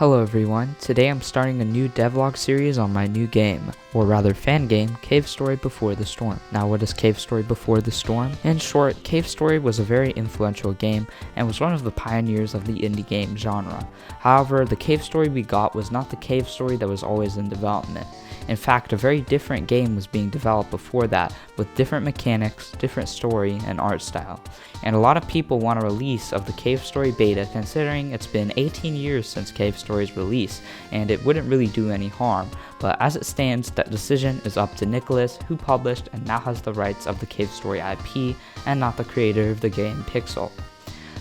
Hello everyone, today I'm starting a new devlog series on my new game, or rather fan game, Cave Story Before the Storm. Now what is Cave Story Before the Storm? In short, Cave Story was a very influential game and was one of the pioneers of the indie game genre. However, the Cave Story we got was not the Cave Story that was always in development. In fact, a very different game was being developed before that, with different mechanics, different story, and art style. And a lot of people want a release of the Cave Story beta considering it's been 18 years since Cave Story's release, and it wouldn't really do any harm, but as it stands, that decision is up to Nicholas, who published and now has the rights of the Cave Story IP, and not the creator of the game Pixel.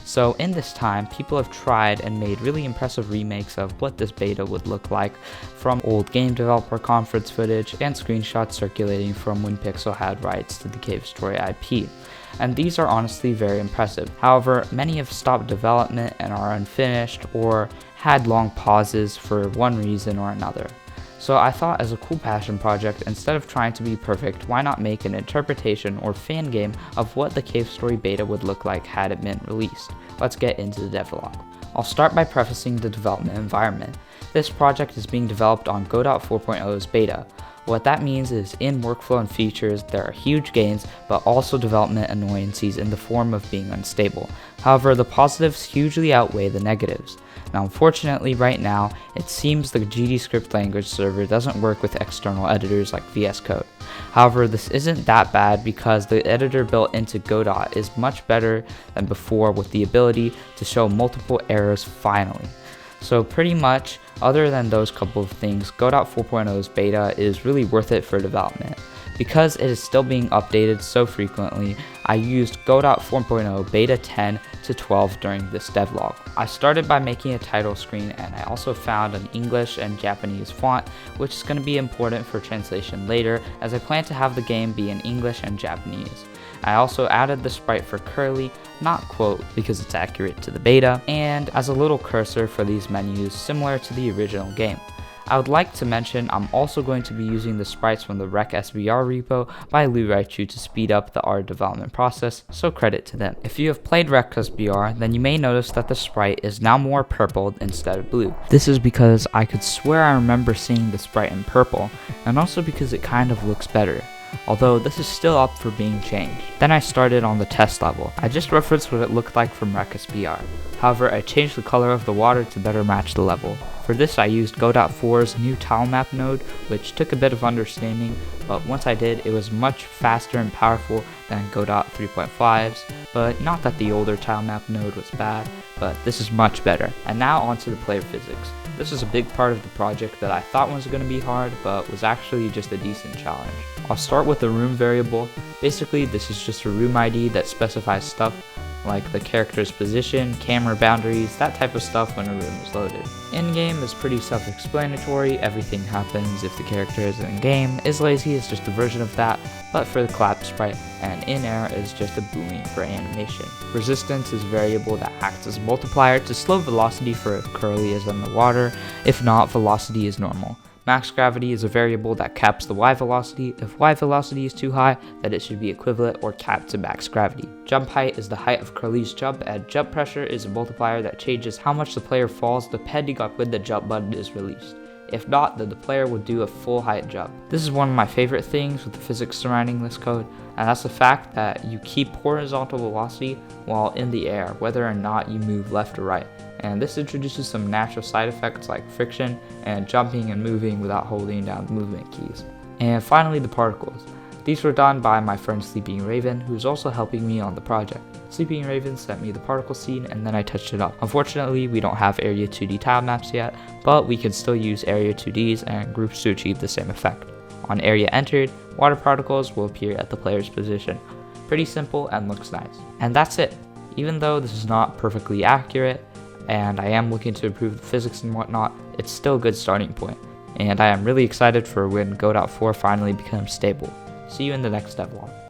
So in this time, people have tried and made really impressive remakes of what this beta would look like from old game developer conference footage and screenshots circulating from when Pixel had rights to the Cave Story IP. And these are honestly very impressive. However, many have stopped development and are unfinished or had long pauses for one reason or another. So I thought, as a cool passion project, instead of trying to be perfect, why not make an interpretation or fan game of what the Cave Story beta would look like had it been released. Let's get into the devlog. I'll start by prefacing the development environment. This project is being developed on Godot 4.0's beta. What that means is, in workflow and features, there are huge gains, but also development annoyances in the form of being unstable. However, the positives hugely outweigh the negatives. Now, unfortunately, right now, it seems the GDScript language server doesn't work with external editors like VS Code. However, this isn't that bad because the editor built into Godot is much better than before, with the ability to show multiple errors finally. So pretty much, other than those couple of things, Godot 4.0's beta is really worth it for development. Because it is still being updated so frequently, I used Godot 4.0 beta 10 to 12 during this devlog. I started by making a title screen, and I also found an English and Japanese font, which is going to be important for translation later, as I plan to have the game be in English and Japanese. I also added the sprite for Curly, not quote because it's accurate to the beta, and as a little cursor for these menus similar to the original game. I would like to mention I'm also going to be using the sprites from the RecSBR repo by Lou Raichu to speed up the art development process, so credit to them. If you have played RecSBR, then you may notice that the sprite is now more purple instead of blue. This is because I could swear I remember seeing the sprite in purple, and also because it kind of looks better. Although this is still up for being changed. Then I started on the test level. I just referenced what it looked like from RecSBR. However, I changed the color of the water to better match the level. For this I used Godot 4's new tilemap node, which took a bit of understanding, but once I did, it was much faster and powerful than Godot 3.5's, but not that the older tilemap node was bad, but this is much better. And now onto the player physics. This is a big part of the project that I thought was going to be hard, but was actually just a decent challenge. I'll start with the room variable. Basically, this is just a room ID that specifies stuff like the character's position, camera boundaries, that type of stuff when a room is loaded. In-game is pretty self-explanatory, everything happens if the character is in-game. IsLazy is just a version of that, but for the clap sprite, and in-air is just a boolean for animation. Resistance is a variable that acts as a multiplier to slow velocity for if Curly is in the water, if not, velocity is normal. Max gravity is a variable that caps the y velocity. If y velocity is too high, then it should be equivalent or capped to max gravity. Jump height is the height of Curly's jump, and jump pressure is a multiplier that changes how much the player falls depending on when the jump button is released. If not, then the player will do a full height jump. This is one of my favorite things with the physics surrounding this code, and that's the fact that you keep horizontal velocity while in the air, whether or not you move left or right. And this introduces some natural side effects like friction and jumping and moving without holding down the movement keys. And finally, the particles. These were done by my friend Sleeping Raven, who's also helping me on the project. Sleeping Raven sent me the particle scene and then I touched it up. Unfortunately, we don't have Area 2D tile maps yet, but we can still use Area 2Ds and groups to achieve the same effect. On area entered, water particles will appear at the player's position. Pretty simple and looks nice. And that's it. Even though this is not perfectly accurate, and I am looking to improve the physics and whatnot, it's still a good starting point. And I am really excited for when Godot 4 finally becomes stable. See you in the next devlog.